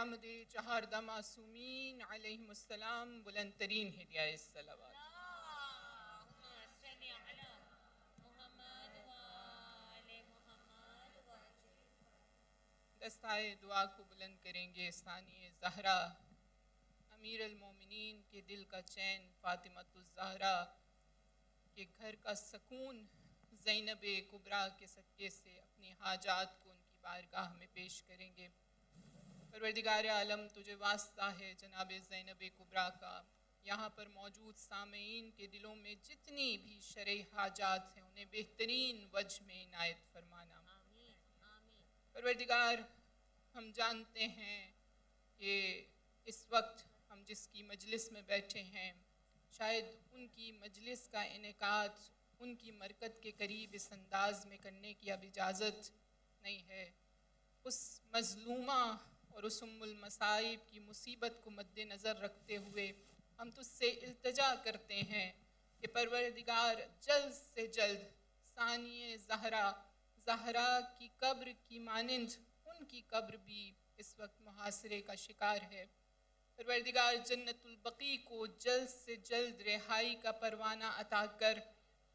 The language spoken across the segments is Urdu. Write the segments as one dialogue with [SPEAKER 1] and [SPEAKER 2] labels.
[SPEAKER 1] آمد چہاردہ معصومین علیہم السلام بلند ترین ہدیہ الصلوات۔ دستائے دعا کو بلند کریں گے ثانی زہرا، امیر المومنین کے دل کا چین فاطمۃ الزہرا کے گھر کا سکون زینب کبریٰ کے صدقے سے اپنی حاجات کو ان کی بارگاہ میں پیش کریں گے۔ پروردگار عالم تجھے واسطہ ہے جناب زینب کبریٰ کا، یہاں پر موجود سامعین کے دلوں میں جتنی بھی شرعی حاجات ہیں انہیں بہترین وجہ میں عنایت فرمانا۔ پروردگار ہم جانتے ہیں کہ اس وقت ہم جس کی مجلس میں بیٹھے ہیں شاید ان کی مجلس کا انعقاد ان کی مرکت کے قریب اس انداز میں کرنے کی اب اجازت نہیں ہے۔ اس مظلومہ اور اس ام المصائب کی مصیبت کو مد نظر رکھتے ہوئے ہم تجھ سے التجا کرتے ہیں کہ پروردگار جلد سے جلد ثانی زہرا کی قبر کی مانند ان کی قبر بھی اس وقت محاصرے کا شکار ہے۔ پروردگار جنت البقیع کو جلد سے جلد رہائی کا پروانہ عطا کر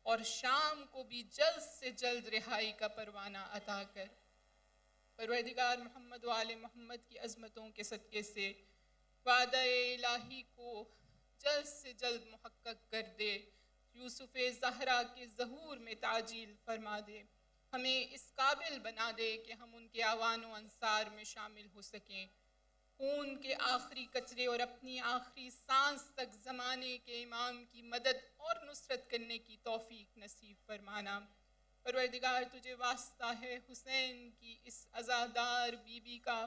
[SPEAKER 1] اور شام کو بھی جلد سے جلد رہائی کا پروانہ عطا کر۔ پروردگار محمد و آل محمد کی عظمتوں کے صدقے سے وعدہ الہی کو جلد سے جلد محقق کر دے، یوسف زہرا کے ظہور میں تعجیل فرما دے، ہمیں اس قابل بنا دے کہ ہم ان کے اعوان و انصار میں شامل ہو سکیں، خون کے آخری قطرے اور اپنی آخری سانس تک زمانے کے امام کی مدد اور نصرت کرنے کی توفیق نصیب فرمانا۔ پروردگار تجھے واسطہ ہے حسین کی اس عزادار بی بی کا،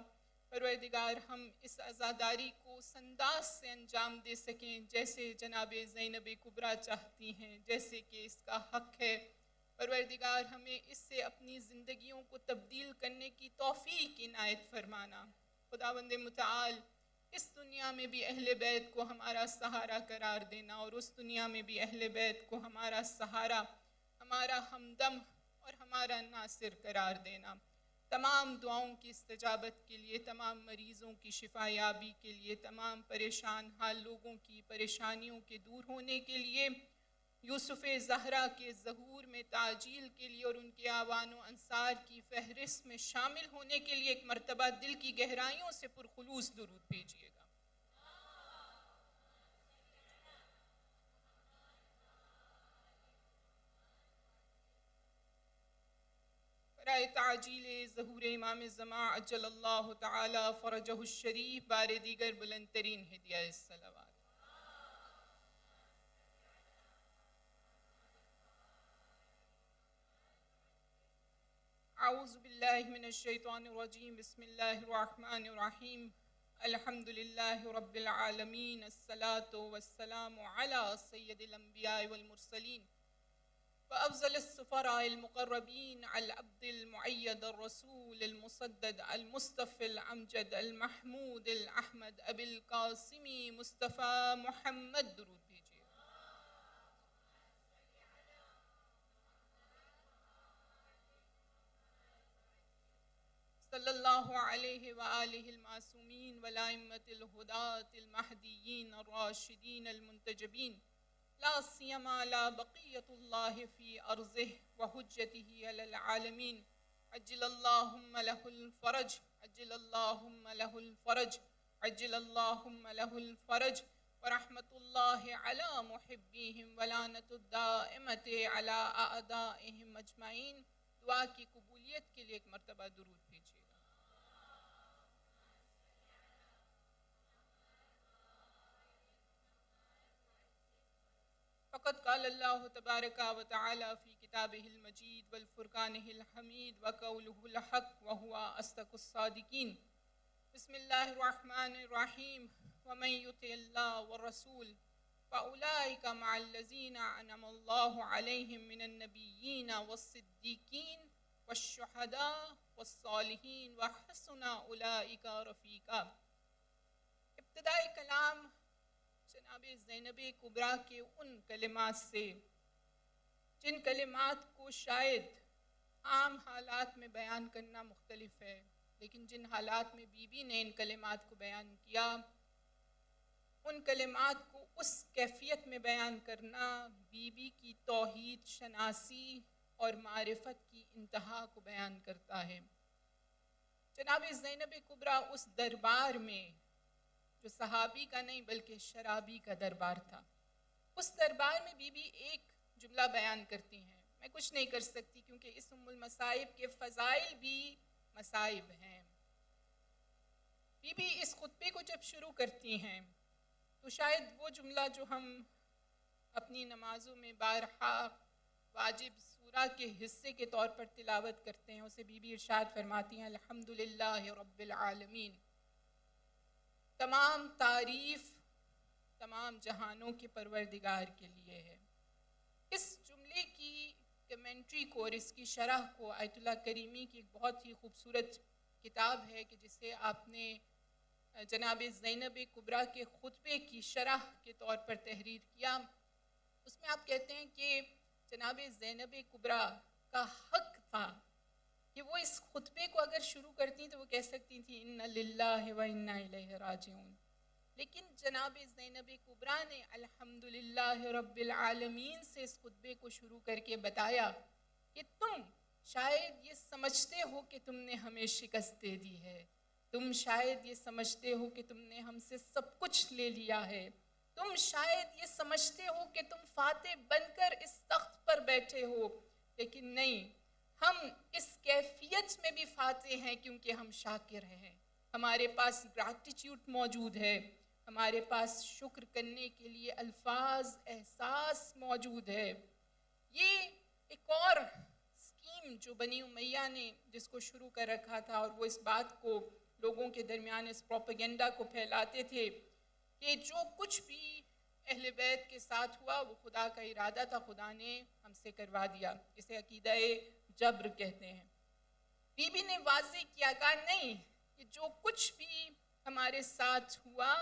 [SPEAKER 1] پروردگار ہم اس عزاداری کو اس انداز سے انجام دے سکیں جیسے جناب زینب کبریٰ چاہتی ہیں، جیسے کہ اس کا حق ہے۔ پروردگار ہمیں اس سے اپنی زندگیوں کو تبدیل کرنے کی توفیق عنایت فرمانا۔ خداوند متعال اس دنیا میں بھی اہل بیت کو ہمارا سہارا قرار دینا اور اس دنیا میں بھی اہل بیت کو ہمارا سہارا، ہمارا ہمدم اور ہمارا ناصر قرار دینا۔ تمام دعاؤں کی استجابت کے لیے، تمام مریضوں کی شفا یابی کے لیے، تمام پریشان حال لوگوں کی پریشانیوں کے دور ہونے کے لیے، یوسف زہرا کے ظہور میں تعجیل کے لیے اور ان کے اعوان و انصار کی فہرست میں شامل ہونے کے لیے ایک مرتبہ دل کی گہرائیوں سے پرخلوص درود بھیجیے گا۔ برائے تعجیل ظہور امام زمان عجل اللہ تعالی فرجہ الشریف بار دیگر بلند ترین ہدیہ الصلوات۔ اعوذ باللہ من الشیطان الرجیم، بسم اللہ الرحمن الرحیم، الحمد للہ رب العالمین، الصلاة والسلام علی سید الانبیاء والمرسلین وافضل السفراء المقربین العبد المعید الرسول المسدد المصطفى الامجد المحمود الاحمد ابی القاسم مصطفیٰ محمد، درود بھیجیے۔ صلی اللہ علیہ وآلہ المعصومین والائمة الہداة المہدیین الراشدین المنتجبین، لا سیما لا بقیت اللہ فی ارضہ وحجتہ علی العالمین، عجل اللہم لہ الفرج، عجل اللہم لہ الفرج، عجل اللہم لہ الفرج، ورحمت اللہ علی محبیہم ولعنت الدائمت علی اعدائہم اجمعین۔ دعا کی قبولیت کے لیے ایک مرتبہ درود بھیجیے گا۔ فقد قال اللہ تبارک و تعالی فی کتابہ المجید والفرقانہ الحمید وقولہ الحق وہو اصدق الصادقین۔ بسم اللہ الرحمن الرحیم، ومن یطع اللہ والرسول فاولئک مع الذین انعم اللہ علیہم من النبیین والصدیقین والشہداء والصالحین وحسن اولئک رفیقا۔ ابتدائی کلام جناب زینب کبریٰ کے ان کلمات سے جن کلمات کو شاید عام حالات میں بیان کرنا مختلف ہے، لیکن جن حالات میں بی بی نے ان کلمات کو بیان کیا، ان کلمات کو اس کیفیت میں بیان کرنا بی بی کی توحید شناسی اور معرفت کی انتہا کو بیان کرتا ہے۔ جناب زینب کبریٰ اس دربار میں جو صحابی کا نہیں بلکہ شرابی کا دربار تھا، اس دربار میں بی بی ایک جملہ بیان کرتی ہیں، میں کچھ نہیں کر سکتی کیونکہ اس ام المصائب کے فضائل بھی مصائب ہیں۔ بی بی اس خطبے کو جب شروع کرتی ہیں تو شاید وہ جملہ جو ہم اپنی نمازوں میں بارہا واجب سورہ کے حصے کے طور پر تلاوت کرتے ہیں، اسے بی بی ارشاد فرماتی ہیں، الحمدللہ رب العالمین، تمام تعریف تمام جہانوں کے پروردگار کے لیے ہے۔ اس جملے کی کمنٹری کو اور اس کی شرح کو آیت اللہ کریمی کی ایک بہت ہی خوبصورت کتاب ہے کہ جسے آپ نے جناب زینب کبریٰ کے خطبے کی شرح کے طور پر تحریر کیا، اس میں آپ کہتے ہیں کہ جناب زینب کبریٰ کا حق تھا کہ وہ اس خطبے کو اگر شروع کرتی تو وہ کہہ سکتی تھیں اِنَّ لِلَّهِ وَإِنَّا إِلَيْهِ راجعون، لیکن جناب زینب کبریٰ نے الحمدللہ رب العالمین سے اس خطبے کو شروع کر کے بتایا کہ تم شاید یہ سمجھتے ہو کہ تم نے ہمیں شکست دے دی ہے، تم شاید یہ سمجھتے ہو کہ تم نے ہم سے سب کچھ لے لیا ہے، تم شاید یہ سمجھتے ہو کہ تم فاتح بن کر اس تخت پر بیٹھے ہو، لیکن نہیں، ہم اس کیفیت میں بھی فاتح ہیں کیونکہ ہم شاکر ہیں، ہمارے پاس گریٹیٹیوڈ موجود ہے، ہمارے پاس شکر کرنے کے لیے الفاظ احساس موجود ہے۔ یہ ایک اور اسکیم جو بنی امیہ نے جس کو شروع کر رکھا تھا، اور وہ اس بات کو لوگوں کے درمیان اس پروپیگنڈا کو پھیلاتے تھے کہ جو کچھ بھی اہل بیت کے ساتھ ہوا وہ خدا کا ارادہ تھا، خدا نے ہم سے کروا دیا، اسے عقیدہ جبر کہتے ہیں۔ بی بی نے واضح کیا، کہا نہیں، کہ جو کچھ بھی ہمارے ساتھ ہوا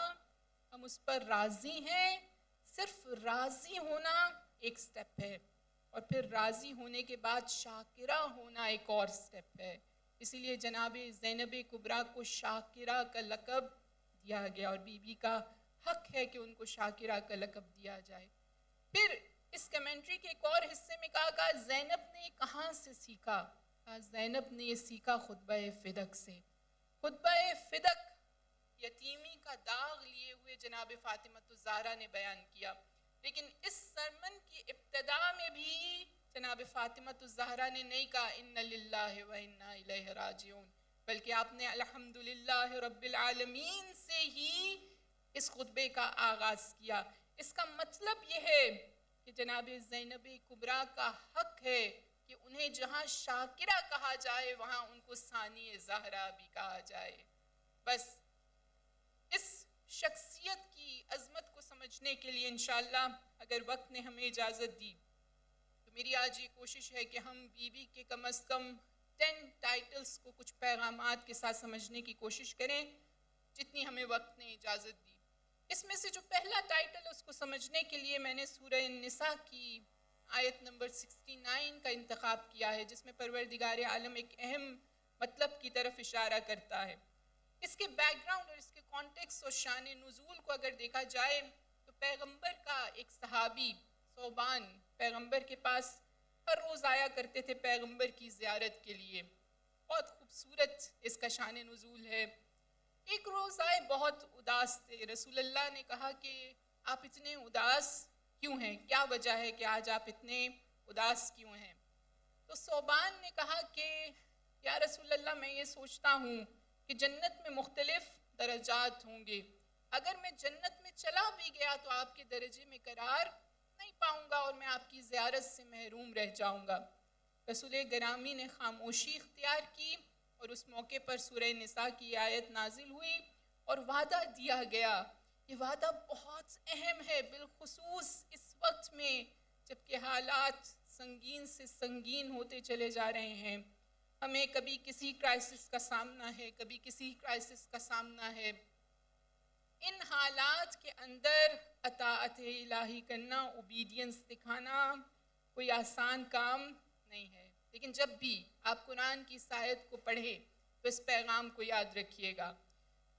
[SPEAKER 1] ہم اس پر راضی ہیں، صرف راضی ہونا ایک سٹیپ ہے، اور پھر راضی ہونے کے بعد شاکرہ ہونا ایک اور سٹیپ ہے، اسی لیے جناب زینب کبریٰ کو شاکرہ کا لقب دیا گیا، اور بی بی کا حق ہے کہ ان کو شاکرہ کا لقب دیا جائے۔ پھر اس کمنٹری کے ایک اور حصے میں کہا زینب نے کہاں سے سیکھا؟ کہا زینب نے یہ سیکھا خطبہ فدق سے۔ خطبہ فدق یتیمی کا داغ لیے ہوئے جناب فاطمہ الزہرا نے بیان کیا، لیکن اس سرمن کی ابتدا میں بھی جناب فاطمہ الزہرا نے نہیں کہا اِنَّ لِلَّهِ وَإِنَّا إِلَيْهِ راجعون، بلکہ آپ نے الحمدللہ رب العالمین سے ہی اس خطبے کا آغاز کیا۔ اس کا مطلب یہ ہے کہ جناب زینب کبریٰ کا حق ہے کہ انہیں جہاں شاکرہ کہا جائے وہاں ان کو ثانی زہرا بھی کہا جائے۔ بس اس شخصیت کی عظمت کو سمجھنے کے لیے انشاءاللہ اگر وقت نے ہمیں اجازت دی تو میری آج یہ کوشش ہے کہ ہم بی بی کے کم از کم 10 ٹائٹلز کو کچھ پیغامات کے ساتھ سمجھنے کی کوشش کریں جتنی ہمیں وقت نے اجازت دی۔ اس میں سے جو پہلا ٹائٹل ہے اس کو سمجھنے کے لیے میں نے سورہ النساء کی آیت نمبر 69 کا انتخاب کیا ہے، جس میں پروردگار عالم ایک اہم مطلب کی طرف اشارہ کرتا ہے۔ اس کے بیک گراؤنڈ اور اس کے کانٹیکس اور شان نزول کو اگر دیکھا جائے تو پیغمبر کا ایک صحابی ثوبان پیغمبر کے پاس ہر روز آیا کرتے تھے پیغمبر کی زیارت کے لیے، بہت خوبصورت اس کا شان نزول ہے۔ ایک روز آئے بہت اداس تھے، رسول اللہ نے کہا کہ آپ اتنے اداس کیوں ہیں، کیا وجہ ہے کہ آج آپ اتنے اداس کیوں ہیں؟ تو ثوبان نے کہا کہ یا رسول اللہ میں یہ سوچتا ہوں کہ جنت میں مختلف درجات ہوں گے، اگر میں جنت میں چلا بھی گیا تو آپ کے درجے میں قرار نہیں پاؤں گا اور میں آپ کی زیارت سے محروم رہ جاؤں گا۔ رسول گرامی نے خاموشی اختیار کی اور اس موقع پر سورہ نساء کی آیت نازل ہوئی اور وعدہ دیا گیا۔ یہ وعدہ بہت اہم ہے، بالخصوص اس وقت میں جبکہ حالات سنگین سے سنگین ہوتے چلے جا رہے ہیں، ہمیں کبھی کسی کرائسس کا سامنا ہے، کبھی کسی کرائسس کا سامنا ہے۔ ان حالات کے اندر اطاعت الہی کرنا، اوبیڈینس دکھانا کوئی آسان کام نہیں ہے، لیکن جب بھی آپ قرآن کی آیت کو پڑھیں تو اس پیغام کو یاد رکھیے گا.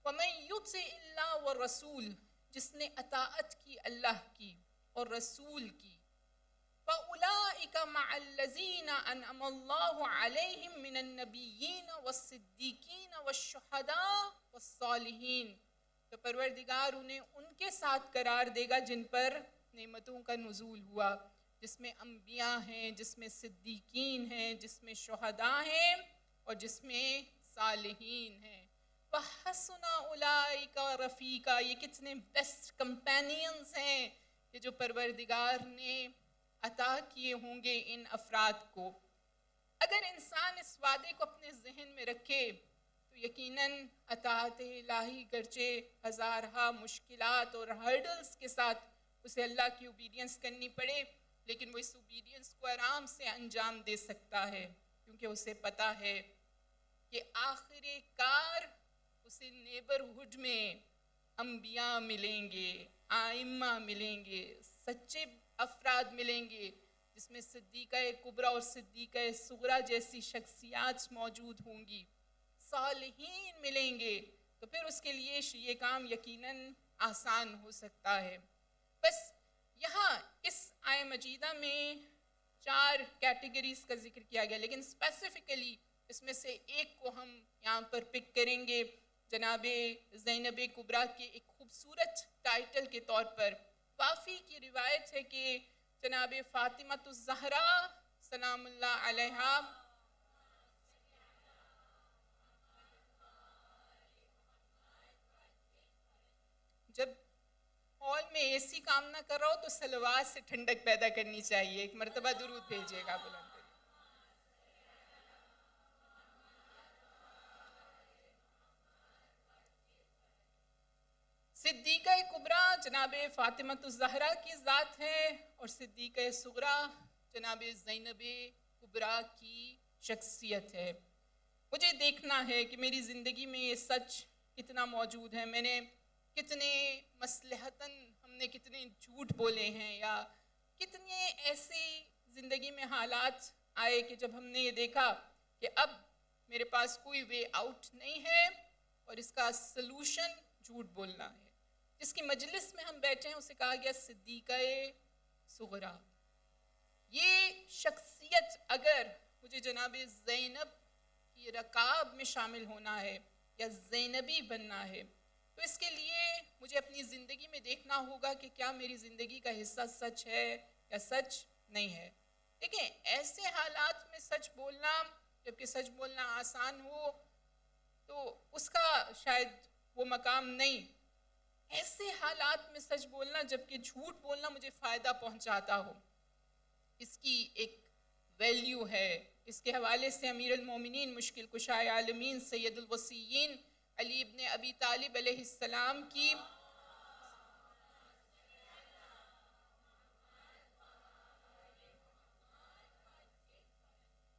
[SPEAKER 1] وَمَن يُطِعِ اللَّهَ وَالرَّسُولَ، جس نے اطاعت کی اللہ کی اور رسول کی، فَأُولَٰئِكَ مَعَ الَّذِينَ أَنْعَمَ اللَّهُ عَلَيْهِم مِّنَ النَّبِيِّينَ وَالصِّدِّيقِينَ وَالشُّهَدَاءِ وَالصَّالِحِينَ، تو پروردگار انہیں ان کے ساتھ قرار دے گا جن پر نعمتوں کا نزول ہوا، جس میں انبیاء ہیں، جس میں صدیقین ہیں، جس میں شہداء ہیں اور جس میں صالحین ہیں. وَحَسُنَ أُولَٰئِكَ رَفِیقًا، یہ کتنے بیسٹ کمپینینز ہیں کہ جو پروردگار نے عطا کیے ہوں گے ان افراد کو. اگر انسان اس وعدے کو اپنے ذہن میں رکھے تو یقیناً اطاعت الہی گرچہ ہزارہا مشکلات اور ہرڈلز کے ساتھ اسے اللہ کی اوبیڈینس کرنی پڑے، لیکن وہ اس اوبیڈینس کو آرام سے انجام دے سکتا ہے، کیونکہ اسے پتہ ہے کہ آخر کار اسے نیبرہڈ میں انبیاء ملیں گے، آئمہ ملیں گے، سچے افراد ملیں گے، جس میں صدیقہ کبریٰ اور صدیقہ صغریٰ جیسی شخصیات موجود ہوں گی، صالحین ملیں گے. تو پھر اس کے لیے یہ کام یقیناً آسان ہو سکتا ہے. بس یہاں اس آیہ مجیدہ میں 4 کیٹیگریز کا ذکر کیا گیا، لیکن اسپیسیفکلی اس میں سے ایک کو ہم یہاں پر پک کریں گے جناب زینب کبریٰ کے ایک خوبصورت ٹائٹل کے طور پر. وافی کی روایت ہے کہ جناب فاطمۃ الزہراء سلام اللہ علیہا جب ہال میں اے سی کام نہ کر رہا ہو تو صلوات سے ٹھنڈک پیدا کرنی چاہیے. ایک مرتبہ درود بھیجیے گا بلند. صدیقہ کبریٰ جناب فاطمۃ الزہراء کی ذات ہے اور صدیقہ صغریٰ جناب زینب کبریٰ کی شخصیت ہے. مجھے دیکھنا ہے کہ میری زندگی میں یہ سچ کتنا موجود ہے. میں نے کتنے مصلحتاً ہم نے کتنے جھوٹ بولے ہیں، یا کتنے ایسے زندگی میں حالات آئے کہ جب ہم نے یہ دیکھا کہ اب میرے پاس کوئی وے آؤٹ نہیں ہے اور اس کا سلوشن جھوٹ بولنا ہے. جس کی مجلس میں ہم بیٹھے ہیں اسے کہا گیا صدیقہ صغریٰ. یہ شخصیت اگر مجھے جناب زینب کی رکاب میں شامل ہونا ہے یا زینبی بننا ہے تو اس کے لیے مجھے اپنی زندگی میں دیکھنا ہوگا کہ کیا میری زندگی کا حصہ سچ ہے یا سچ نہیں ہے. دیکھیں ایسے حالات میں سچ بولنا، جبکہ سچ بولنا آسان ہو تو اس کا شاید وہ مقام نہیں. ایسے حالات میں سچ بولنا جبکہ جھوٹ بولنا مجھے فائدہ پہنچاتا ہو، اس کی ایک ویلیو ہے. اس کے حوالے سے امیر المومنین مشکل کشائے عالمین سید الوصیین علی ابن ابی طالب علیہ السلام کی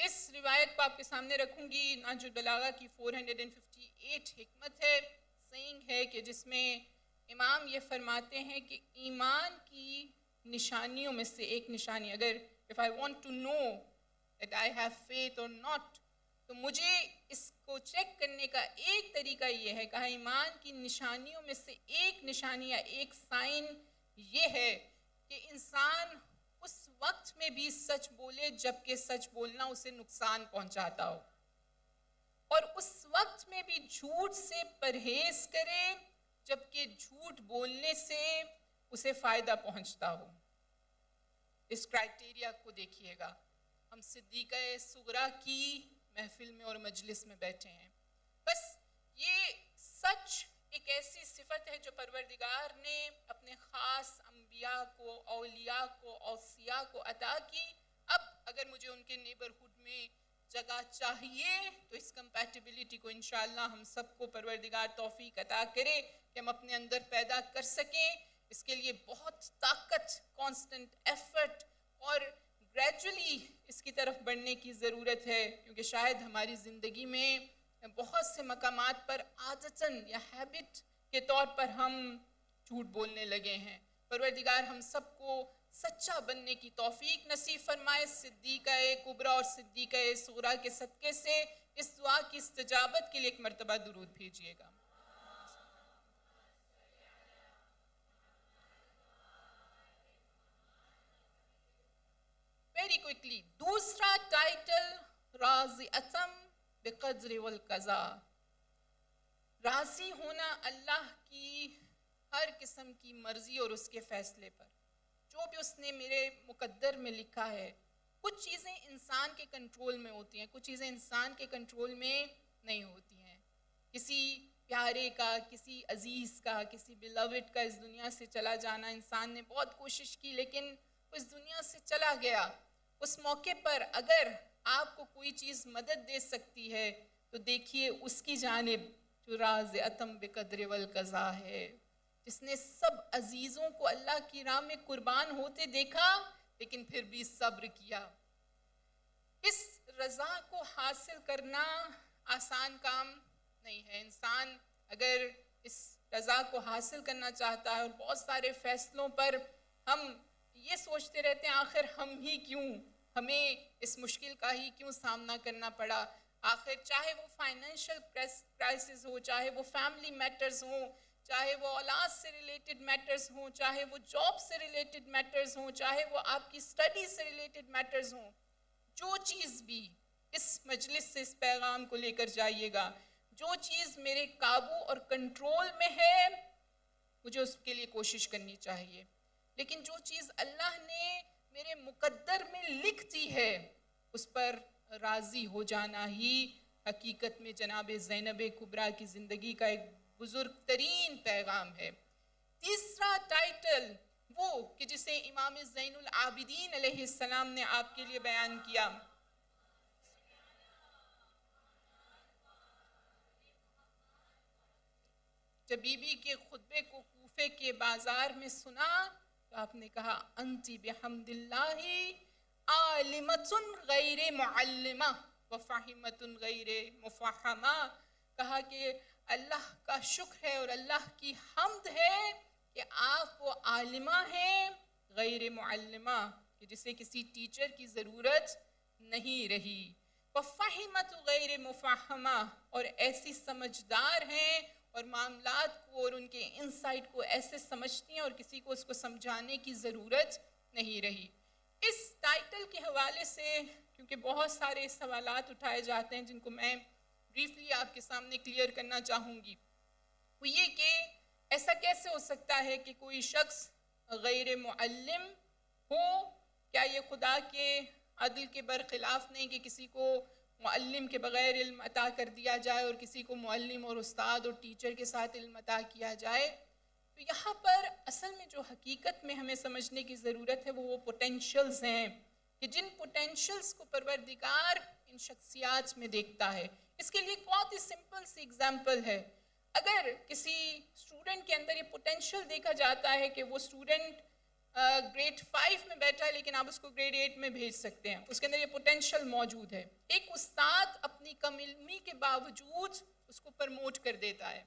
[SPEAKER 1] اس روایت کو آپ کے سامنے رکھوں گی. نہج البلاغہ کی 458 حکمت ہے، سینگ ہے کہ جس میں امام یہ فرماتے ہیں کہ ایمان کی نشانیوں میں سے ایک نشانی، اگر if I want to know that I have faith or not، تو مجھے اس کو چیک کرنے کا ایک طریقہ یہ ہے، کہا ایمان کی نشانیوں میں سے ایک نشانی یا ایک سائن یہ ہے کہ انسان اس وقت میں بھی سچ بولے جبکہ سچ بولنا اسے نقصان پہنچاتا ہو، اور اس وقت میں بھی جھوٹ سے پرہیز کرے جبکہ جھوٹ بولنے سے اسے فائدہ پہنچتا ہو. اس کرائٹیریا کو دیکھیے گا. ہم صدیقہ صغریٰ کی محفل میں اور مجلس میں بیٹھے ہیں. بس یہ سچ ایک ایسی صفت ہے جو پروردگار نے اپنے خاص انبیاء کو، اولیاء کو، اوصیاء کو عطا کی. اب اگر مجھے ان کے نیبرہڈ میں جگہ چاہیے تو اس کمپیٹیبلٹی کو انشاءاللہ ہم سب کو پروردگار توفیق عطا کرے کہ ہم اپنے اندر پیدا کر سکیں. اس کے لیے بہت طاقت، کانسٹنٹ ایفرٹ اور گریجولی اس کی طرف بڑھنے کی ضرورت ہے، کیونکہ شاید ہماری زندگی میں بہت سے مقامات پر عادتاً یا ہیبٹ کے طور پر ہم جھوٹ بولنے لگے ہیں. پروردگار ہم سب کو سچا بننے کی توفیق نصیب فرمائے. صدیقہ کبریٰ اور صدیقہ صغریٰ کے صدقے سے اس دعا کی استجابت کے لیے ایک مرتبہ درود بھیجیے گا. Very quickly. دوسرا ٹائٹل راضیۃ بقدر والقضاء. راضی ہونا اللہ کی ہر قسم کی مرضی اور اس کے فیصلے پر. جو بھی اس نے میرے مقدر میں لکھا ہے. کچھ چیزیں انسان کے کنٹرول میں ہوتی ہیں, کچھ چیزیں انسان کے کنٹرول میں نہیں ہوتی ہیں. کسی پیارے کا, کسی عزیز کا, کسی بیلوڈ کا اس دنیا سے چلا جانا, انسان نے بہت کوشش کی لیکن وہ اس دنیا سے چلا گیا. اس موقع پر اگر آپ کو کوئی چیز مدد دے سکتی ہے تو دیکھیے اس کی جانب جو راضیۃ بقدر والقضاء ہے, جس نے سب عزیزوں کو اللہ کی راہ میں قربان ہوتے دیکھا لیکن پھر بھی صبر کیا. اس رضا کو حاصل کرنا آسان کام نہیں ہے. انسان اگر اس رضا کو حاصل کرنا چاہتا ہے, اور بہت سارے فیصلوں پر ہم یہ سوچتے رہتے ہیں آخر ہم ہی کیوں, ہمیں اس مشکل کا ہی کیوں سامنا کرنا پڑا. آخر چاہے وہ فائنینشیل کرائسس ہو, چاہے وہ فیملی میٹرز ہوں, چاہے وہ اولاد سے ریلیٹڈ میٹرز ہوں, چاہے وہ جاب سے ریلیٹڈ میٹرز ہوں, چاہے وہ آپ کی اسٹڈی سے ریلیٹڈ میٹرز ہوں, جو چیز بھی اس مجلس سے اس پیغام کو لے کر جائیے گا, جو چیز میرے قابو اور کنٹرول میں ہے مجھے اس کے لیے کوشش کرنی چاہیے. لیکن جو چیز اللہ نے میرے مقدر میں لکھ دی ہے اس پر راضی ہو جانا ہی حقیقت میں جناب زینب کبریٰ کی زندگی کا ایک بزرگ ترین پیغام ہے. تیسرا ٹائٹل وہ کہ جسے امام زین العابدین علیہ السلام نے آپ کے لیے بیان کیا. جب بی بی کے خطبے کو کوفے کے بازار میں سنا تو آپ نے کہا انتی بحمد اللہ عالمۃ غیر معلمہ وفاہمۃ غیر مفہمہ. کہا کہ اللہ کا شکر ہے اور اللہ کی حمد ہے کہ آپ وہ عالمہ ہیں غیر معلمہ, کہ جسے کسی ٹیچر کی ضرورت نہیں رہی. وفاہمۃ غیر مفہمہ, اور ایسی سمجھدار ہیں اور معاملات کو اور ان کے انسائٹ کو ایسے سمجھتی ہیں اور کسی کو اس کو سمجھانے کی ضرورت نہیں رہی. اس ٹائٹل کے حوالے سے کیونکہ بہت سارے سوالات اٹھائے جاتے ہیں جن کو میں بریفلی آپ کے سامنے کلیئر کرنا چاہوں گی. وہ یہ کہ ایسا کیسے ہو سکتا ہے کہ کوئی شخص غیر معلم ہو, کیا یہ خدا کے عدل کے برخلاف نہیں کہ کسی کو معلم کے بغیر علم عطا کر دیا جائے اور کسی کو معلم اور استاد اور ٹیچر کے ساتھ علم عطا کیا جائے. تو یہاں پر اصل میں جو حقیقت میں ہمیں سمجھنے کی ضرورت ہے وہ پوٹینشلز ہیں کہ جن پوٹینشلز کو پروردگار ان شخصیات میں دیکھتا ہے. اس کے لیے ایک بہت ہی سمپل سی ایگزامپل ہے. اگر کسی اسٹوڈنٹ کے اندر یہ پوٹینشیل دیکھا جاتا ہے کہ وہ اسٹوڈنٹ گریڈ 5 میں بیٹھا ہے لیکن آپ اس کو گریڈ 8 میں بھیج سکتے ہیں, اس کے اندر یہ پوٹینشیل موجود ہے. ایک استاد اپنی کم علمی کے باوجود اس کو پرموٹ کر دیتا ہے.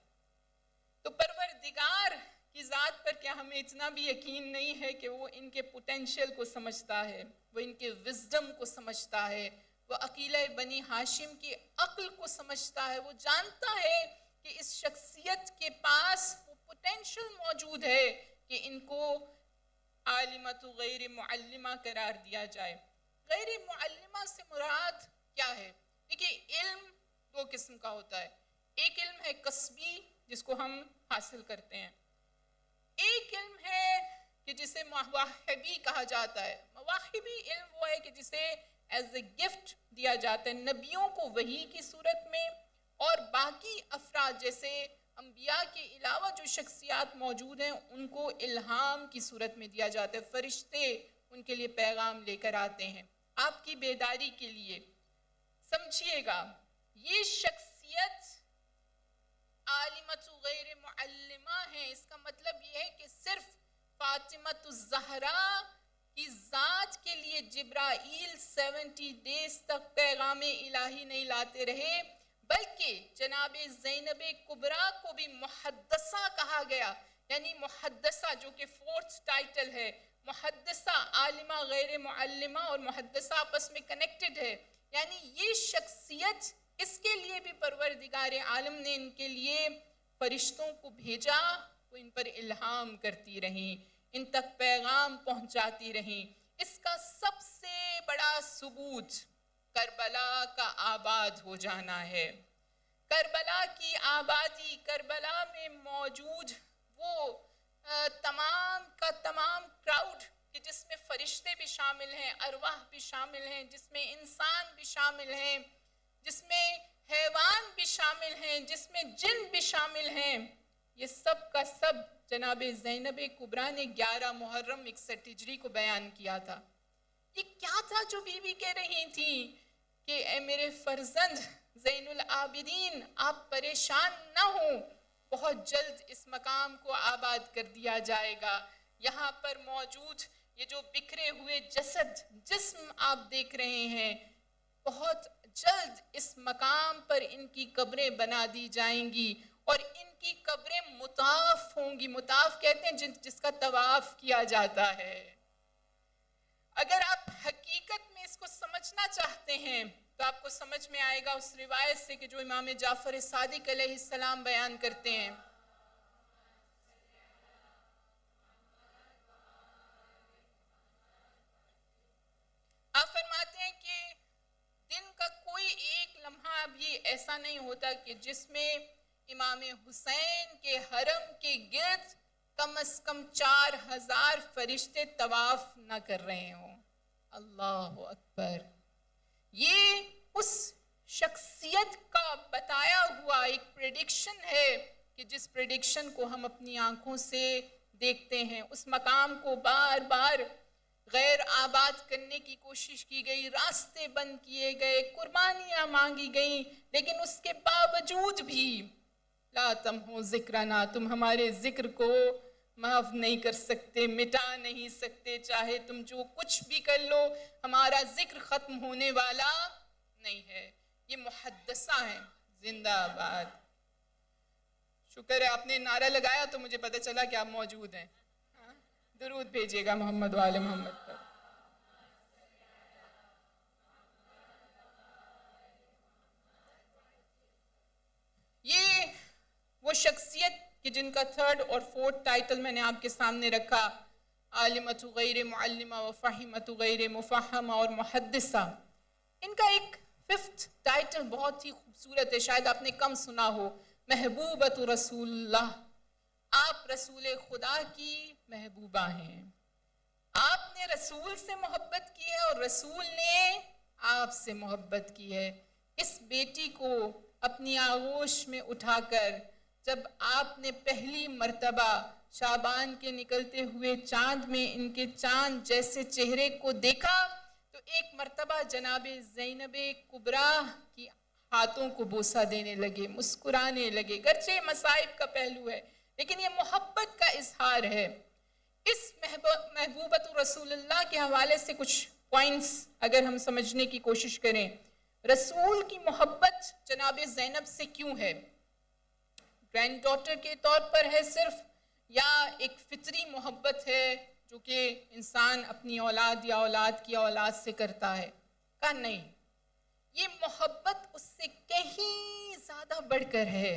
[SPEAKER 1] تو پروردگار کی ذات پر کیا ہمیں اتنا بھی یقین نہیں ہے کہ وہ ان کے پوٹینشیل کو سمجھتا ہے, وہ ان کے وزڈم کو سمجھتا ہے, وہ عقیلہ بنی ہاشم کی عقل کو سمجھتا ہے, وہ جانتا ہے کہ اس شخصیت کے پاس وہ پوٹینشیل موجود ہے کہ ان کو عالمۃ غیر معلمہ قرار دیا جائے. غیر معلمہ سے مراد کیا ہے؟ دیکھیے علم دو قسم کا ہوتا ہے. ایک علم ہے کسبی جس کو ہم حاصل کرتے ہیں, ایک علم ہے کہ جسے مواہبی کہا جاتا ہے. مواہبی علم وہ ہے کہ جسے ایز اے گفٹ دیا جاتا ہے نبیوں کو وحی کی صورت میں, اور باقی افراد جیسے انبیاء کے علاوہ جو شخصیات موجود ہیں ان کو الہام کی صورت میں دیا جاتا ہے. فرشتے ان کے لیے پیغام لے کر آتے ہیں آپ کی بیداری کے لیے. سمجھیے گا یہ شخصیت عالمۃ غیر معلمہ ہے. اس کا مطلب یہ ہے کہ صرف فاطمۃ الزہرا کی ذات کے لیے جبرائیل 70 ڈیز تک پیغام الہی نہیں لاتے رہے, بلکہ جناب زینب کبریٰ کو بھی محدثہ کہا گیا. یعنی محدثہ جو کہ 4th ٹائٹل ہے, محدثہ عالمہ غیر معلمہ اور محدثہ آپس میں کنیکٹڈ ہے، یعنی یہ شخصیت، اس کے لیے بھی پروردگار عالم نے ان کے لیے فرشتوں کو بھیجا، وہ ان پر الہام کرتی رہیں، ان تک پیغام پہنچاتی رہیں۔ اس کا سب سے بڑا ثبوت کربلا کا آباد ہو جانا ہے۔ کربلا کی آبادی، کربلا میں موجود وہ تمام کا تمام کراؤڈ کہ جس میں فرشتے بھی شامل ہیں، ارواح بھی شامل ہیں، جس میں انسان بھی شامل ہیں، جس میں حیوان بھی شامل ہیں، جس میں جن بھی شامل ہیں، یہ سب کا سب جناب زینب کبریٰ نے 11 محرم 61 ہجری کو بیان کیا تھا۔ یہ کیا تھا جو بی بی کہہ رہی تھی کہ اے میرے فرزند زین العابدین، آپ پریشان نہ ہوں، بہت جلد اس مقام کو آباد کر دیا جائے گا۔ یہاں پر موجود یہ جو بکھرے ہوئے جسم آپ دیکھ رہے ہیں، بہت جلد اس مقام پر ان کی قبریں بنا دی جائیں گی اور ان کی قبریں مطاف ہوں گی۔ مطاف کہتے ہیں جس کا طواف کیا جاتا ہے۔ اگر آپ حقیقت میں اس کو سمجھنا چاہتے ہیں تو آپ کو سمجھ میں آئے گا اس روایت سے کہ جو امام جعفر صادق علیہ السلام بیان کرتے ہیں۔ آپ فرماتے ہیں کہ دن کا کوئی ایک لمحہ بھی ایسا نہیں ہوتا کہ جس میں امام حسین کے حرم کے گرد کم از کم 4000 فرشتے طواف نہ کر رہے ہوں۔ اللہ اکبر! یہ اس شخصیت کا بتایا ہوا ایک پریڈکشن ہے کہ جس پریڈکشن کو ہم اپنی آنکھوں سے دیکھتے ہیں۔ اس مقام کو بار بار غیر آباد کرنے کی کوشش کی گئی، راستے بند کیے گئے، قربانیاں مانگی گئیں، لیکن اس کے باوجود بھی لا تمحو ذکرنا، تم ہمارے ذکر کو معاف نہیں کر سکتے، مٹا نہیں سکتے، چاہے تم جو کچھ بھی کر لو، ہمارا ذکر ختم ہونے والا نہیں ہے۔ یہ محدثہ ہیں، زندہ آباد۔ شکر ہے آپ نے نعرہ لگایا تو مجھے پتہ چلا کہ آپ موجود ہیں۔ درود بھیجیے گا محمد وآل محمد پر۔ یہ وہ شخصیت کہ جن کا 3rd اور 4th ٹائٹل میں نے آپ کے سامنے رکھا، عالمۃ غیر معلمہ وفہمۃ غیر مفہمہ اور محدثہ۔ ان کا ایک 5th ٹائٹل بہت ہی خوبصورت ہے، شاید آپ نے کم سنا ہو، محبوبۃ رسول اللہ۔ آپ رسول خدا کی محبوبہ ہیں۔ آپ نے رسول سے محبت کی ہے اور رسول نے آپ سے محبت کی ہے۔ اس بیٹی کو اپنی آغوش میں اٹھا کر جب آپ نے پہلی مرتبہ شعبان کے نکلتے ہوئے چاند میں ان کے چاند جیسے چہرے کو دیکھا تو ایک مرتبہ جناب زینب کبریٰ کی ہاتھوں کو بوسہ دینے لگے، مسکرانے لگے، گرچہ مصائب کا پہلو ہے لیکن یہ محبت کا اظہار ہے۔ اس محبوبۃ رسول اللہ کے حوالے سے کچھ پوائنٹس اگر ہم سمجھنے کی کوشش کریں، رسول کی محبت جناب زینب سے کیوں ہے؟ گرینڈ ڈاٹر کے طور پر ہے صرف، یا ایک فطری محبت ہے جو کہ انسان اپنی اولاد یا اولاد کی اولاد سے کرتا ہے؟ کہا نہیں، یہ محبت اس سے کہیں زیادہ بڑھ کر ہے،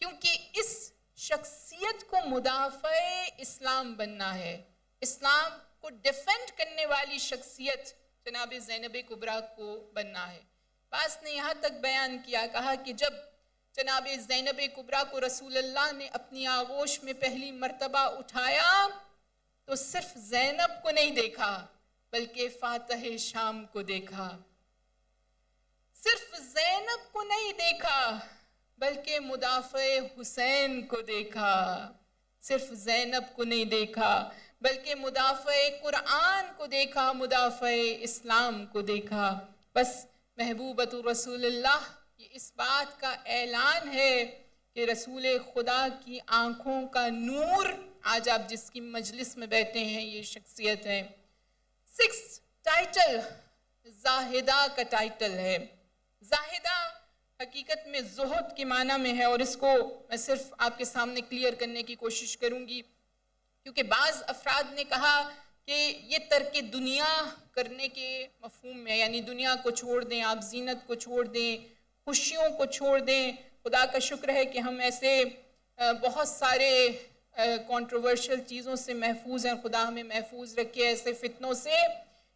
[SPEAKER 1] کیونکہ اس شخصیت کو مدافع اسلام بننا ہے، اسلام کو ڈیفینڈ کرنے والی شخصیت جناب زینب کبریٰ کو بننا ہے۔ بعض نے یہاں تک بیان کیا، کہا کہ جب جناب زینب کبریٰ کو رسول اللہ نے اپنی آغوش میں پہلی مرتبہ اٹھایا تو صرف زینب کو نہیں دیکھا بلکہ فاتح شام کو دیکھا، صرف زینب کو نہیں دیکھا بلکہ مدافع حسین کو دیکھا، صرف زینب کو نہیں دیکھا بلکہ مدافع قرآن کو دیکھا، مدافع اسلام کو دیکھا۔ بس محبوبۃ رسول اللہ یہ اس بات کا اعلان ہے کہ رسول خدا کی آنکھوں کا نور، آج آپ جس کی مجلس میں بیٹھے ہیں یہ شخصیت ہے۔ 6th ٹائٹل زاہدہ کا ٹائٹل ہے۔ زاہدہ حقیقت میں زہد کے معنی میں ہے، اور اس کو میں صرف آپ کے سامنے کلیئر کرنے کی کوشش کروں گی، کیونکہ بعض افراد نے کہا کہ یہ ترک دنیا کرنے کے مفہوم میں، یعنی دنیا کو چھوڑ دیں، آپ زینت کو چھوڑ دیں، خوشیوں کو چھوڑ دیں. خدا کا شکر ہے کہ ہم ایسے بہت سارے کنٹروورشل چیزوں سے محفوظ ہیں. خدا ہمیں محفوظ رکھے ایسے فتنوں سے.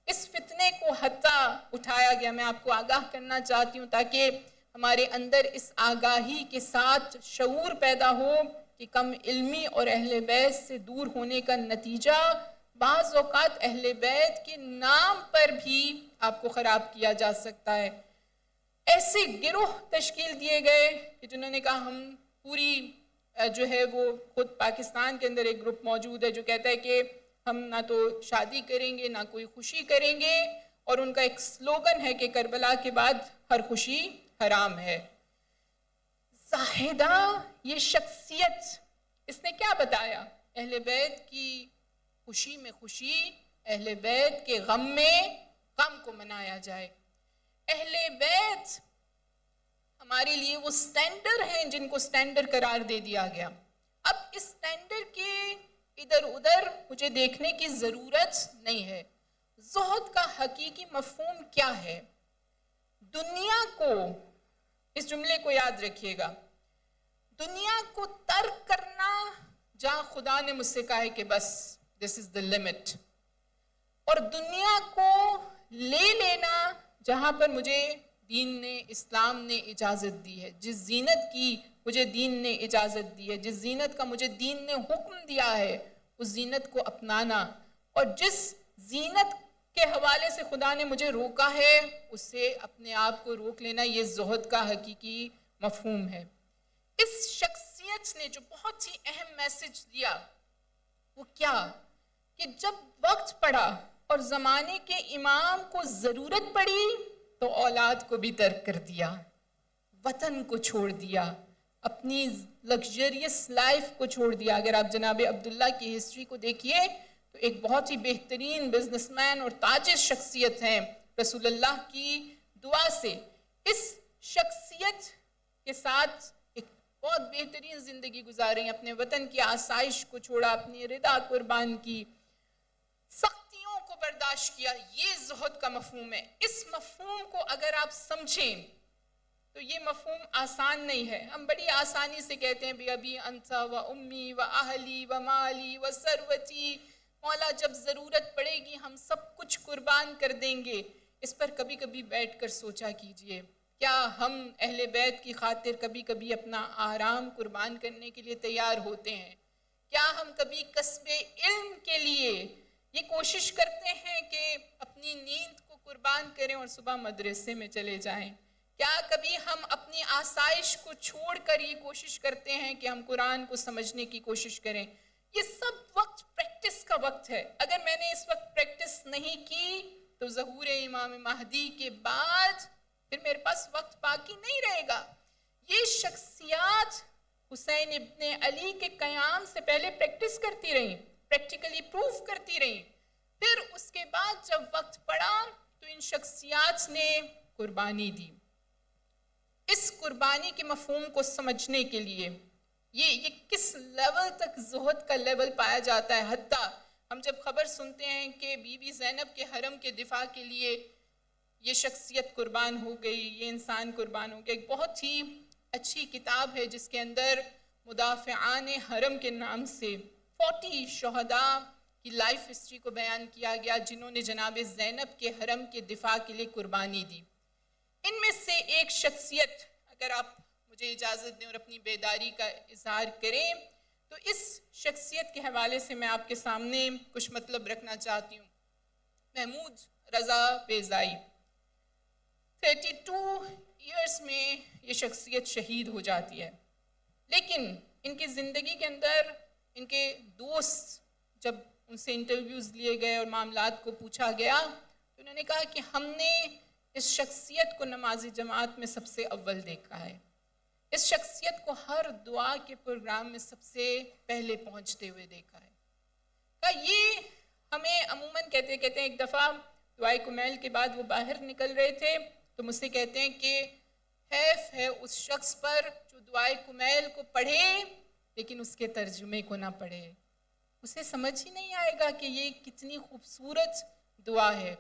[SPEAKER 1] اس فتنے کو حتیٰ اٹھایا گیا. میں آپ کو آگاہ کرنا چاہتی ہوں تاکہ ہمارے اندر اس آگاہی کے ساتھ شعور پیدا ہو کہ کم علمی اور اہل بیت سے دور ہونے کا نتیجہ بعض اوقات اہل بیت کے نام پر بھی آپ کو خراب کیا جا سکتا ہے. ایسے گروہ تشکیل دیے گئے کہ جنہوں نے کہا ہم پوری جو ہے وہ خود پاکستان کے اندر ایک گروپ موجود ہے جو کہتا ہے کہ ہم نہ تو شادی کریں گے نہ کوئی خوشی کریں گے، اور ان کا ایک سلوگن ہے کہ کربلا کے بعد ہر خوشی حرام ہے. زاہدہ یہ شخصیت، اس نے کیا بتایا؟ اہل بیت کی خوشی میں خوشی، اہل بیت کے غم میں غم کو منایا جائے. اہل بیت ہمارے لیے وہ سٹینڈر ہیں جن کو سٹینڈر قرار دے دیا گیا. اب اس سٹینڈر کے ادھر ادھر مجھے دیکھنے کی ضرورت نہیں ہے. زہد کا حقیقی مفہوم کیا ہے؟ دنیا کو، اس جملے کو یاد رکھیے گا، دنیا کو ترک کرنا جہاں خدا نے مجھ سے کہا ہے کہ بس this is the limit، اور دنیا کو لے لینا جہاں پر مجھے دین نے، اسلام نے اجازت دی ہے، جس زینت کی مجھے دین نے اجازت دی ہے، جس زینت کا مجھے دین نے حکم دیا ہے، اس زینت کو اپنانا، اور جس زینت کے حوالے سے خدا نے مجھے روکا ہے اس سے اپنے آپ کو روک لینا. یہ زہد کا حقیقی مفہوم ہے. اس شخصیت نے جو بہت ہی اہم میسج دیا وہ کیا کہ جب وقت پڑا اور زمانے کے امام کو ضرورت پڑی تو اولاد کو بھی ترک کر دیا، وطن کو چھوڑ دیا، اپنی لگژریس لائف کو چھوڑ دیا. اگر آپ جناب عبداللہ کی ہسٹری کو دیکھیے تو ایک بہت ہی بہترین بزنس مین اور تاجر شخصیت ہیں. رسول اللہ کی دعا سے اس شخصیت کے ساتھ ایک بہت بہترین زندگی گزاریں، اپنے وطن کی آسائش کو چھوڑا، اپنی رضا قربان کی، سختیوں کو برداشت کیا. یہ زہد کا مفہوم ہے. اس مفہوم کو اگر آپ سمجھیں تو یہ مفہوم آسان نہیں ہے. ہم بڑی آسانی سے کہتے ہیں بھی ابھی انتا و امی و اہلی و مالی و ثروتی، مولا جب ضرورت پڑے گی ہم سب کچھ قربان کر دیں گے. اس پر کبھی کبھی بیٹھ کر سوچا کیجئے، کیا ہم اہل بیت کی خاطر کبھی کبھی اپنا آرام قربان کرنے کے لیے تیار ہوتے ہیں؟ کیا ہم کبھی کسب علم کے لیے یہ کوشش کرتے ہیں کہ اپنی نیند کو قربان کریں اور صبح مدرسے میں چلے جائیں؟ کیا کبھی ہم اپنی آسائش کو چھوڑ کر یہ کوشش کرتے ہیں کہ ہم قرآن کو سمجھنے کی کوشش کریں؟ یہ سب وقت پریکٹس کا وقت ہے. اگر میں نے اس وقت پریکٹس نہیں کی تو ظہور امام مہدی کے بعد پھر میرے پاس وقت باقی نہیں رہے گا. یہ شخصیات حسین ابن علی کے قیام سے پہلے پریکٹس کرتی رہیں، پریکٹیکلی پروف کرتی رہیں. پھر اس کے بعد جب وقت پڑا تو ان شخصیات نے قربانی دی. اس قربانی کے مفہوم کو سمجھنے کے لیے یہ کس لیول تک زہد کا لیول پایا جاتا ہے. حتیٰ ہم جب خبر سنتے ہیں کہ بی بی زینب کے حرم کے دفاع کے لیے یہ شخصیت قربان ہو گئی، یہ انسان قربان ہو گیا. ایک بہت ہی اچھی کتاب ہے جس کے اندر مدافعان حرم کے نام سے 40 شہداء کی لائف ہسٹری کو بیان کیا گیا جنہوں نے جناب زینب کے حرم کے دفاع کے لیے قربانی دی. ان میں سے ایک شخصیت، اگر آپ مجھے اجازت دیں اور اپنی بیداری کا اظہار کریں، تو اس شخصیت کے حوالے سے میں آپ کے سامنے کچھ مطلب رکھنا چاہتی ہوں. محمود رضا بیضائی 32 ایئرس میں یہ شخصیت شہید ہو جاتی ہے. لیکن ان کی زندگی کے اندر ان کے دوست جب ان سے انٹرویوز لیے گئے اور معاملات کو پوچھا گیا تو انہوں نے کہا کہ ہم نے اس شخصیت کو نماز جماعت میں سب سے اول دیکھا ہے، اس شخصیت کو ہر دعا کے پروگرام میں سب سے پہلے پہنچتے ہوئے دیکھا ہے. کہا یہ ہمیں عموماً کہتے ہیں ایک دفعہ دعائے کمیل کے بعد وہ باہر نکل رہے تھے تو مجھ سے کہتے ہیں کہ حیف ہے اس شخص پر جو دعائے کمیل کو پڑھے لیکن اس کے ترجمے کو نہ پڑھے، اسے سمجھ ہی نہیں آئے گا کہ یہ کتنی خوبصورت دعا ہے۔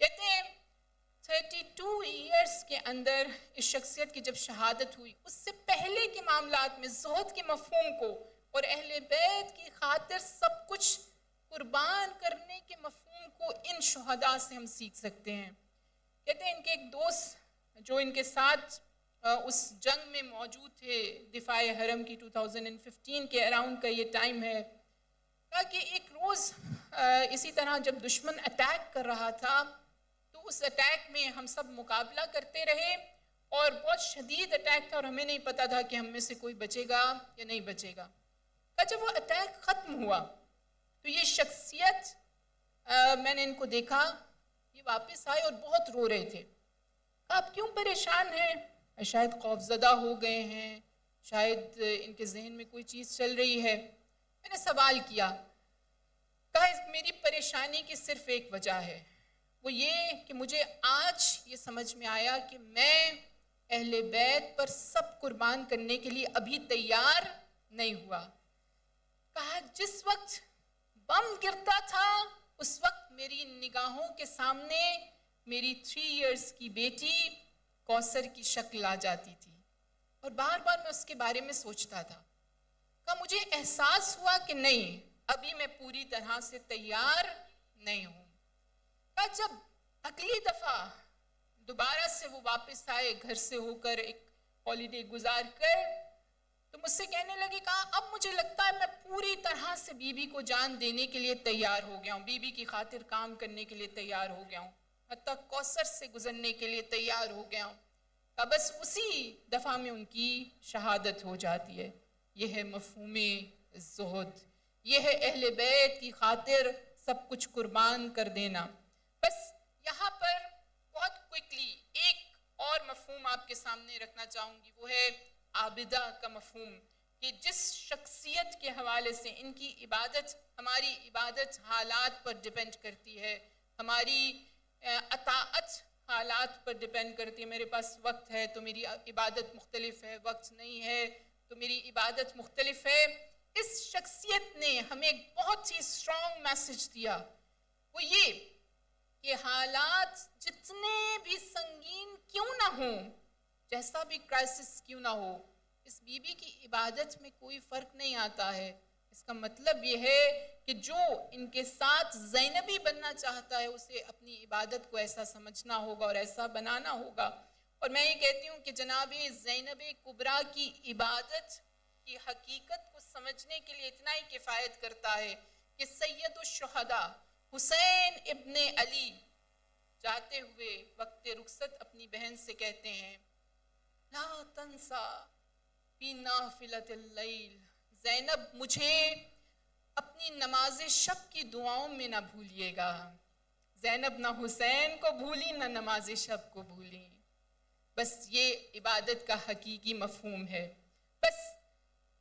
[SPEAKER 1] کہتے ہیں 32 ایئرس کے اندر اس شخصیت کی جب شہادت ہوئی، اس سے پہلے کے معاملات میں زہد کے مفہوم کو اور اہل بیت کی خاطر سب کچھ قربان کرنے کے مفہوم کو ان شہداء سے ہم سیکھ سکتے ہیں۔ کہتے ہیں ان کے ایک دوست جو ان کے ساتھ اس جنگ میں موجود تھے، دفاع حرم کی 2015 کے اراؤنڈ کا یہ ٹائم ہے، کہا کہ ایک روز اسی طرح جب دشمن اٹیک کر رہا تھا تو اس اٹیک میں ہم سب مقابلہ کرتے رہے اور بہت شدید اٹیک تھا اور ہمیں نہیں پتا تھا کہ ہم میں سے کوئی بچے گا یا نہیں بچے گا۔ کہا جب وہ اٹیک ختم ہوا تو یہ شخصیت میں نے ان کو دیکھا، یہ واپس آئے اور بہت رو رہے تھے۔ کہا آپ کیوں پریشان ہیں؟ شاید خوف زدہ ہو گئے ہیں، شاید ان کے ذہن میں کوئی چیز چل رہی ہے۔ میں نے سوال کیا، کہا میری پریشانی کی صرف ایک وجہ ہے، وہ یہ کہ مجھے آج یہ سمجھ میں آیا کہ میں اہل بیت پر سب قربان کرنے کے لیے ابھی تیار نہیں ہوا۔ کہا جس وقت بم گرتا تھا اس وقت میری نگاہوں کے سامنے میری 3 ایئرس کی بیٹی کوثر کی شکل آ جاتی تھی اور بار بار میں اس کے بارے میں سوچتا تھا۔ کہا مجھے احساس ہوا کہ نہیں، ابھی میں پوری طرح سے تیار نہیں ہوں۔ کہا جب اگلی دفعہ دوبارہ سے وہ واپس آئے گھر سے ہو کر ایک ہالیڈے گزار کر، تو مجھ سے کہنے لگے، کہا اب مجھے لگتا ہے میں پوری طرح سے بی بی کو جان دینے کے لیے تیار ہو گیا ہوں، بی بی کی خاطر کام کرنے کے لیے تیار ہو گیا ہوں، حتیٰ کوثر سے گزرنے کے لیے تیار ہو گیا ہوں۔ کہا بس اسی دفعہ میں ان کی شہادت ہو جاتی ہے۔ یہ ہے مفہوم زہد، یہ ہے اہل بیت کی خاطر سب کچھ قربان کر دینا۔ بس یہاں پر بہت کوئکلی ایک اور مفہوم آپ کے سامنے رکھنا چاہوں گی، وہ ہے عابدہ کا مفہوم، کہ جس شخصیت کے حوالے سے ان کی عبادت، ہماری عبادت حالات پر ڈیپینڈ کرتی ہے، ہماری اطاعت حالات پر ڈیپینڈ کرتی ہے۔ میرے پاس وقت ہے تو میری عبادت مختلف ہے، وقت نہیں ہے تو میری عبادت مختلف ہے۔ اس شخصیت نے ہمیں ایک بہت ہی اسٹرانگ میسج دیا، وہ یہ کہ حالات جتنے بھی سنگین کیوں نہ ہوں، جیسا بھی کرائسس کیوں نہ ہو، اس بی بی کی عبادت میں کوئی فرق نہیں آتا ہے۔ اس کا مطلب یہ ہے کہ جو ان کے ساتھ زینبی بننا چاہتا ہے اسے اپنی عبادت کو ایسا سمجھنا ہوگا اور ایسا بنانا ہوگا۔ اور میں یہ کہتی ہوں کہ جناب زینب کبریٰ کی عبادت کی حقیقت کو سمجھنے کے لیے اتنا ہی کفایت کرتا ہے کہ سید الشہداء حسین ابن علی جاتے ہوئے وقت رخصت اپنی بہن سے کہتے ہیں، لا تنسا فی نافلۃ اللیل، زینب مجھے اپنی نماز شب کی دعاؤں میں نہ بھولیے گا۔ زینب نہ حسین کو بھولی نہ نماز شب کو بھولی۔ بس یہ عبادت کا حقیقی مفہوم ہے۔ بس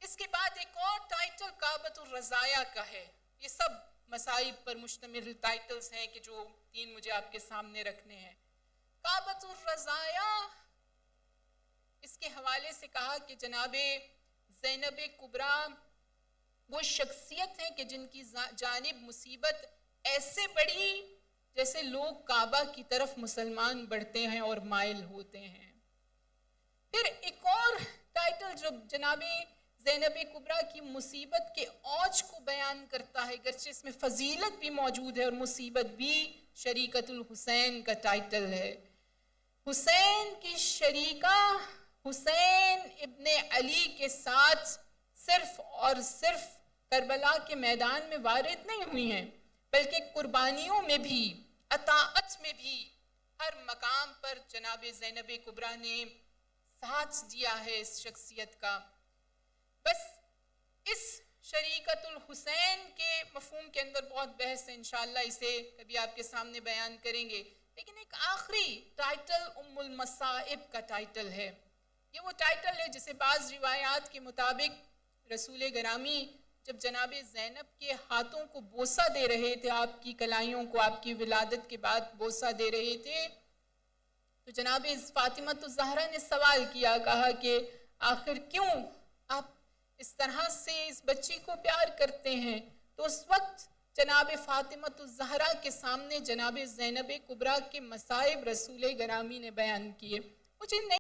[SPEAKER 1] اس کے بعد ایک اور ٹائٹل کعبۃ الرزایا کا ہے۔ یہ سب مصائب پر مشتمل ٹائٹلز ہیں کہ جو 3 مجھے آپ کے سامنے رکھنے ہیں۔ کعبۃ الرزایا، اس کے حوالے سے کہا کہ جناب زینب کبریٰ وہ شخصیت ہے کہ جن کی جانب مصیبت ایسے بڑھی جیسے لوگ کعبہ کی طرف مسلمان بڑھتے ہیں اور مائل ہوتے ہیں۔ پھر ایک اور ٹائٹل جو جناب زینب کبریٰ کی مصیبت کے اوج کو بیان کرتا ہے، گرچہ اس میں فضیلت بھی موجود ہے اور مصیبت بھی، شریکت الحسین کا ٹائٹل ہے۔ حسین کی شریکہ حسین ابن علی کے ساتھ صرف اور صرف کربلا کے میدان میں وارد نہیں ہوئی ہیں، بلکہ قربانیوں میں بھی، اطاعت میں بھی، ہر مقام پر جناب زینب کبریٰ نے ساتھ دیا ہے اس شخصیت کا۔ بس اس شریکت الحسین کے مفہوم کے اندر بہت بحث ہے، انشاءاللہ اسے کبھی آپ کے سامنے بیان کریں گے، لیکن ایک آخری ٹائٹل ام المصائب کا ٹائٹل ہے۔ یہ وہ ٹائٹل ہے جسے بعض روایات کے مطابق رسول گرامی جب جناب زینب کے ہاتھوں کو بوسہ دے رہے تھے، آپ کی کلائیوں کو آپ کی ولادت کے بعد بوسہ دے رہے تھے، تو جناب فاطمہ الزہرا نے سوال کیا، کہا کہ آخر کیوں آپ اس طرح سے اس بچی کو پیار کرتے ہیں؟ تو اس وقت جناب فاطمۃ الزہرا کے سامنے جناب زینب کبریٰ کے مصائب رسول گرامی نے بیان کیے. مجھے نہیں